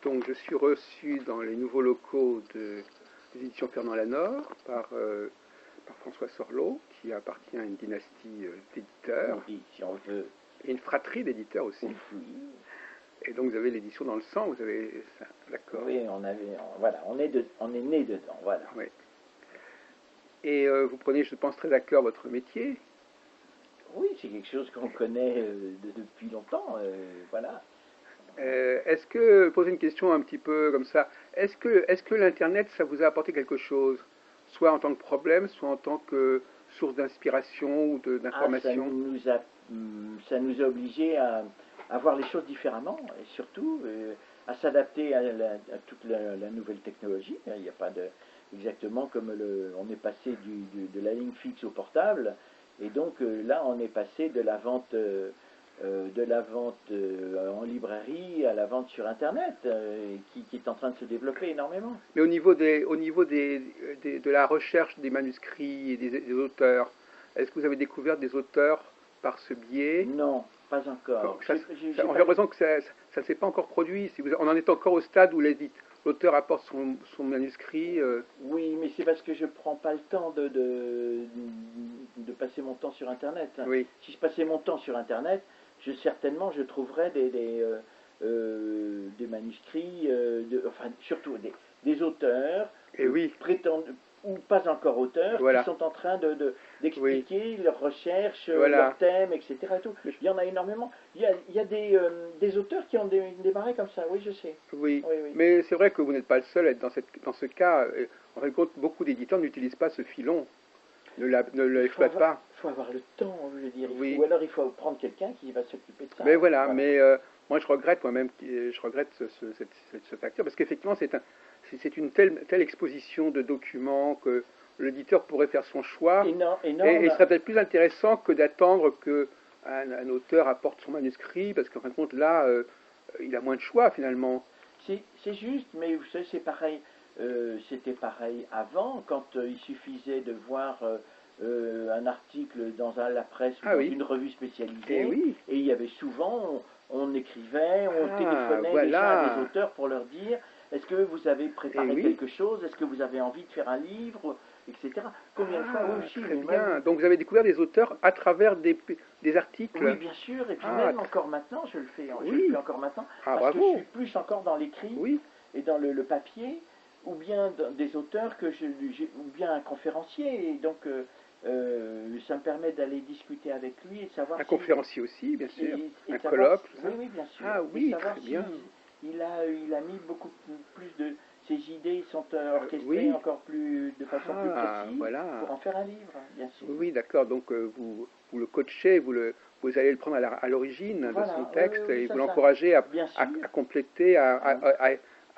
Donc, je suis reçu dans les nouveaux locaux des éditions Fernand Lanor par François Sorlot, qui appartient à une dynastie d'éditeurs, Oui, si on veut. et une fratrie d'éditeurs aussi. Oui, Et donc, vous avez l'édition dans le sang, vous avez ça, d'accord. oui, voilà, on est né dedans, voilà. Oui. Et vous prenez, je pense, très à cœur votre métier. Oui, c'est quelque chose qu'on connaît depuis longtemps, voilà. Est-ce que, poser une question un petit peu comme ça, est-ce que l'Internet, ça vous a apporté quelque chose, soit en tant que problème, soit en tant que source d'inspiration ou Ah, d'information? ça nous a obligés à voir les choses différemment et surtout à s'adapter à toute la nouvelle technologie. Il n'y a pas de, exactement comme on est passé de la ligne fixe au portable et donc là on est passé de la vente en librairie à la vente sur Internet qui est en train de se développer énormément. Mais de la recherche des manuscrits et des auteurs, est-ce que vous avez découvert des auteurs par ce biais? Non, pas encore. On J'ai a pas. l'impression que ça ne s'est pas encore produit. Si on en est encore au stade où l'auteur apporte son manuscrit. Oui, mais c'est parce que je prends pas le temps de passer mon temps sur Internet. Oui, Si je passais mon temps sur Internet, certainement je trouverais des manuscrits, enfin surtout des auteurs et oui, prétendus ou pas encore auteurs qui voilà, sont en train oui, d'expliquer leurs recherches, leurs voilà. thèmes, etc. Et tout. Mais Il y en a énormément. Il y a des auteurs qui ont démarré comme ça, oui, je sais. oui, Oui, oui. mais c'est vrai que vous n'êtes pas le seul à être dans ce cas. En fin de compte, beaucoup d'éditeurs n'utilisent pas ce filon, ne l'exploitent pas. Faut avoir le temps, je veux dire. Oui, Ou alors il faut prendre quelqu'un qui va s'occuper de mais ça. voilà, Voilà. mais moi je regrette moi-même, je regrette ce facteur parce qu'effectivement c'est une telle exposition de documents que l'éditeur pourrait faire son choix et Et ce serait peut-être plus intéressant que d'attendre que un auteur apporte son manuscrit parce qu'en fin de compte là il a moins de choix finalement. c'est juste, mais vous savez, c'est pareil. C'était pareil avant, quand il suffisait de voir un article dans la presse ou Ah dans oui, une revue et spécialisée, oui, et il y avait souvent, on écrivait, on ah téléphonait déjà à des voilà, auteurs pour leur dire, est-ce que vous avez et préparé oui. quelque chose, est-ce que vous avez envie de faire un livre, etc. Combien de fois, oui Ah, aussi, très mais même, bien. Donc vous avez découvert des auteurs à travers des oui, articles. bien sûr, et puis Ah, même encore maintenant, je le fais oui. encore maintenant, Ah, parce que je suis bravo. plus encore dans l'écrit Oui. et dans le papier, ou bien des auteurs ou bien un conférencier, et donc ça me permet d'aller discuter avec lui et de savoir Un si, conférencier aussi, bien sûr. et Un de savoir colloque, tout oui, ça. oui, bien sûr, Ah et de oui, savoir très si bien. il a mis beaucoup plus de, ses idées sont orchestrées Oui. encore plus, de façon plus Ah, précise pour voilà. en faire un livre, bien sûr. Oui, oui, d'accord. Donc vous le coachez, vous allez le prendre à l'origine de son Voilà, oui, oui, texte oui, et vous ça, l'encouragez bien sûr. à compléter, Hein.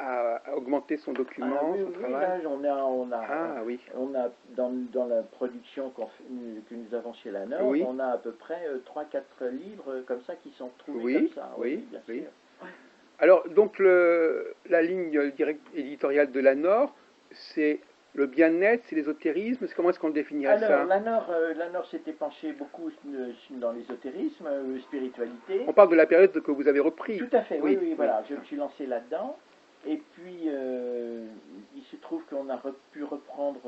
à augmenter son Ah document, oui, son oui, oui, travail. là, Ah oui. on a dans la production que nous avons chez la Nord, Oui, on a à peu près 3-4 livres comme ça qui sont trouvés comme oui, ça, oui, oui, oui, bien oui. sûr. Alors, donc, la ligne éditoriale de la Nord, c'est le bien-être, c'est l'ésotérisme. Comment est-ce qu'on définirait Alors, ça? la Nord s'était penchée beaucoup dans l'ésotérisme, spiritualité. On parle de la période que vous avez repris. Tout à fait, oui, Oui, oui, oui. voilà, je me suis lancé là-dedans. Et puis, il se trouve qu'on a pu reprendre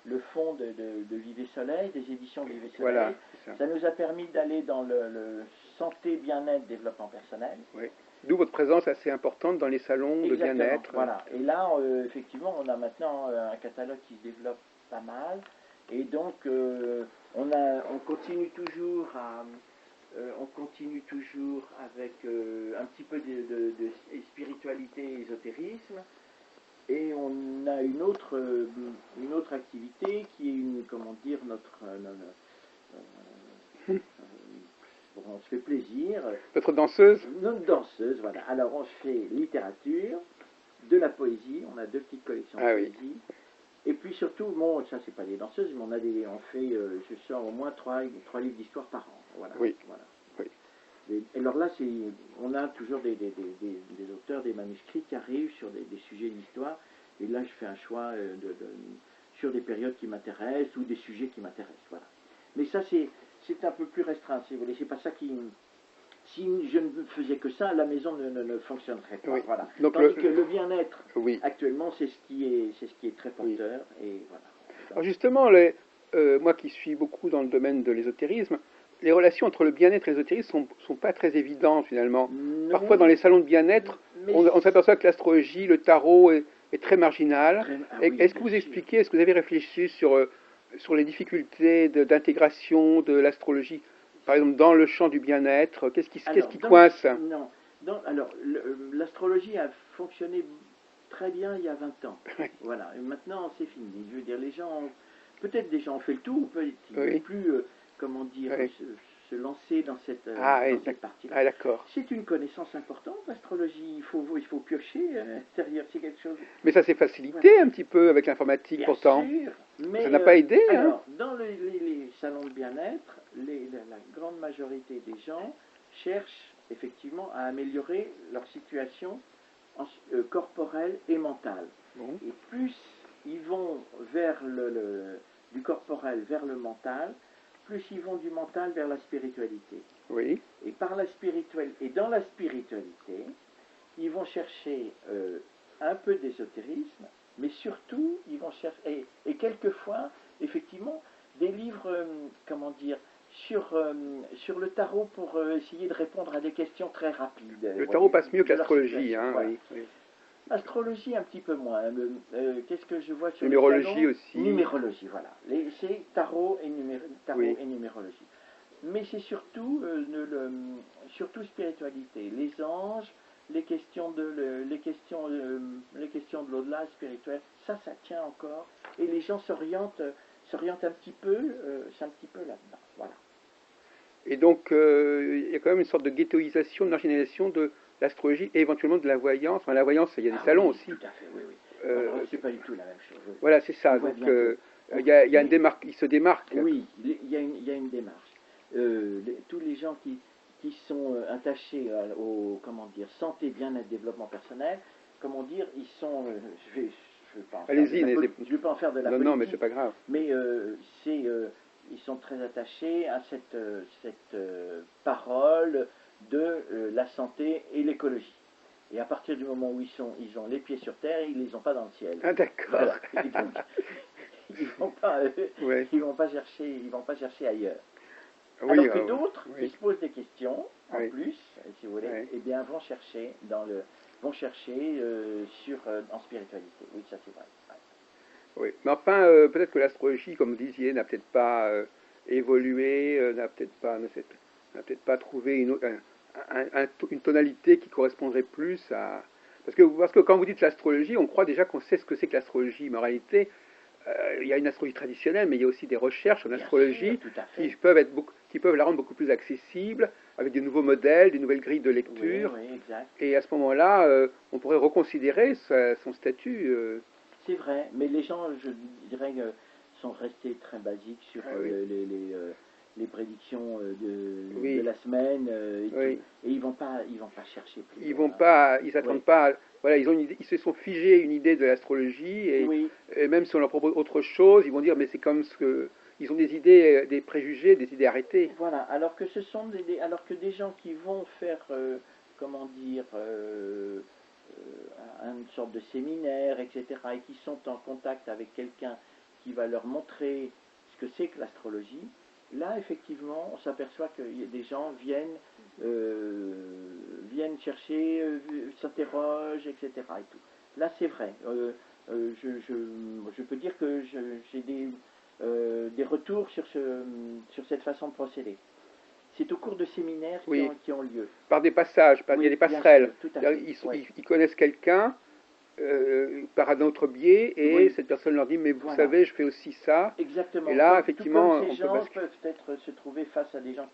le fond de Vive Soleil, des éditions Vive Voilà, Soleil. c'est ça. Ça nous a permis d'aller dans le santé, bien-être, développement personnel. Oui. D'où votre présence assez importante dans les salons de Exactement, bien-être. voilà. Et là, effectivement, on a maintenant un catalogue qui se développe pas mal. Et donc, on continue toujours on continue toujours avec un petit peu de spiritualité et ésotérisme. Et on a une autre activité qui est comment dire, on se fait plaisir, Votre danseuse? notre danseuse, voilà. Alors on fait littérature, de la poésie, on a deux petites collections de Ah oui. poésie. Et puis surtout, bon, ça c'est pas des danseuses, mais on fait, je sors au moins trois livres d'histoire par an. Voilà, Oui, voilà. oui. Et alors là, on a toujours des auteurs, des manuscrits qui arrivent sur des sujets d'histoire. Et là, je fais un choix sur des périodes qui m'intéressent ou des sujets qui m'intéressent. Voilà. Mais ça, c'est un peu plus restreint, si vous voulez. C'est pas ça si je ne faisais que ça, la maison ne fonctionnerait pas. Oui. Voilà. Donc Tandis que le bien-être, oui. actuellement, c'est ce qui est très porteur. Oui. Et voilà. Alors justement, moi qui suis beaucoup dans le domaine de l'ésotérisme, les relations entre le bien-être et l'ésotérisme sont pas très évidentes finalement. Non, Parfois dans les salons de bien-être, on s'aperçoit que l'astrologie, le tarot est très marginal. Oui, Est-ce que vous expliquez, est-ce que vous avez réfléchi sur les difficultés d'intégration de l'astrologie, par exemple dans le champ du bien-être? Qu'est-ce qui coince? Non. Alors, l'astrologie a fonctionné très bien il y a 20 ans. Voilà. Et maintenant, c'est fini. Je veux dire, les gens, peut-être des gens ont fait le tour, peut-être ils ne veulent plus, comment dire, se lancer dans cette partie-là. Ah, d'accord. C'est une connaissance importante, l'astrologie. Il faut piocher à l'intérieur, c'est quelque chose. Mais ça s'est facilité un petit peu avec l'informatique, pourtant. Sûr, mais ça n'a pas aidé. Alors, dans les salons de bien-être, la grande majorité des gens cherchent effectivement à améliorer leur situation corporelle et mentale. Bon. Et plus ils vont vers du corporel vers le mental, plus ils vont du mental vers la spiritualité. Oui. Et dans la spiritualité, ils vont chercher un peu d'ésotérisme, mais surtout, ils vont chercher, et quelquefois, effectivement, des livres, comment dire, sur le tarot pour essayer de répondre à des questions très rapides. Le tarot passe mieux que l'astrologie, hein, voilà. oui. Astrologie, un petit peu moins. Qu'est-ce que je vois sur numérologie aussi. Numérologie, voilà. C'est tarot et numérologie. Mais c'est surtout, surtout spiritualité. Les anges, les questions de l'au-delà spirituel, ça tient encore. Et les gens s'orientent un petit peu, c'est un petit peu là-dedans. Voilà. Et donc, il y a quand même une sorte de ghettoisation, de marginalisation de l'astrologie et éventuellement de la voyance. Enfin, la voyance, il y a des salons aussi. Tout à fait, oui. C'est pas du tout la même chose. Oui. Voilà, c'est ça. Donc, il y a une démarque, il se démarque. Oui, il y a une démarche. Tous les gens qui sont attachés au santé, bien-être, développement personnel, comment dire, ils sont, je vais pas en faire de la politique. Non, mais c'est pas grave. Mais ils sont très attachés à cette parole de la santé et l'écologie. Et à partir du moment où ils ont les pieds sur terre, ils les ont pas dans le ciel. Ah, d'accord. Voilà. Donc, ils vont pas chercher ailleurs. Oui, alors que d'autres qui se posent des questions en plus, si vous voulez, eh bien vont chercher en spiritualité. Oui, ça c'est vrai. Oui, mais enfin, peut-être que l'astrologie, comme vous disiez, n'a peut-être pas évolué, n'a peut-être pas trouvé une tonalité qui correspondrait plus à... Parce que quand vous dites l'astrologie, on croit déjà qu'on sait ce que c'est que l'astrologie, mais en réalité, il y a une astrologie traditionnelle, mais il y a aussi des recherches en astrologie qui peuvent la rendre beaucoup plus accessible, avec des nouveaux modèles, des nouvelles grilles de lecture. Oui, exact. Et à ce moment-là, on pourrait reconsidérer son statut. C'est vrai, mais les gens, je dirais, sont restés très basiques sur les prédictions de la semaine, et ils vont pas chercher plus. Ils s'attendent pas. Voilà, ils se sont figés une idée de l'astrologie et même si on leur propose autre chose, ils vont dire mais c'est comme ce que ils ont des idées, des préjugés, des idées arrêtées. Voilà, alors que alors que des gens qui vont faire, une sorte de séminaire, etc., et qui sont en contact avec quelqu'un qui va leur montrer ce que c'est que l'astrologie, là, effectivement, on s'aperçoit que des gens viennent chercher, s'interrogent, etc. Et tout. Là, c'est vrai. Je peux dire que j'ai des retours sur cette façon de procéder. C'est au cours de séminaires qui ont lieu. Par des passages, il y a des passerelles. Sûr, ils connaissent quelqu'un par un autre biais et cette personne leur dit mais vous savez je fais aussi ça. Exactement. Et là effectivement ces gens peuvent peut-être se trouver face à des gens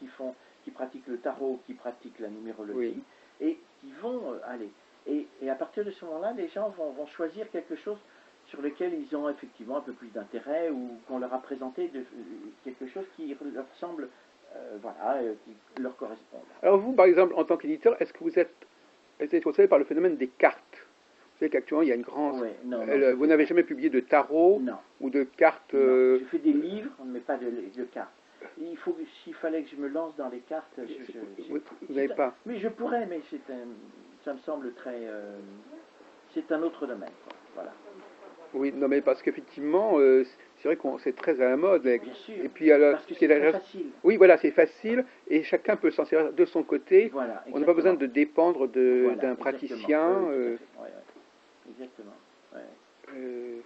qui pratiquent le tarot, qui pratiquent la numérologie et qui vont aller. Et à partir de ce moment-là, les gens vont choisir quelque chose sur lequel ils ont effectivement un peu plus d'intérêt ou qu'on leur a présenté quelque chose qui leur semble qui leur correspond. Alors vous, par exemple, en tant qu'éditeur, est-ce que vous êtes concerné par le phénomène des cartes? Vous savez qu'actuellement, il y a une grande... vous n'avez jamais publié de tarot ou de cartes... Je fais des livres, mais pas de cartes. s'il fallait que je me lance dans les cartes, Vous n'avez pas. Mais je pourrais, mais ça me semble c'est un autre domaine, quoi. Voilà. Oui, non, mais parce qu'effectivement, c'est vrai qu'on c'est très à la mode. Bien sûr, Et puis, alors, parce que c'est très facile. oui, voilà, c'est facile et chacun peut s'en servir de son côté. Voilà, On n'a pas besoin de dépendre Voilà, d'un exactement. praticien. Oui, tout à fait. Ouais, ouais. Exactement. Ouais.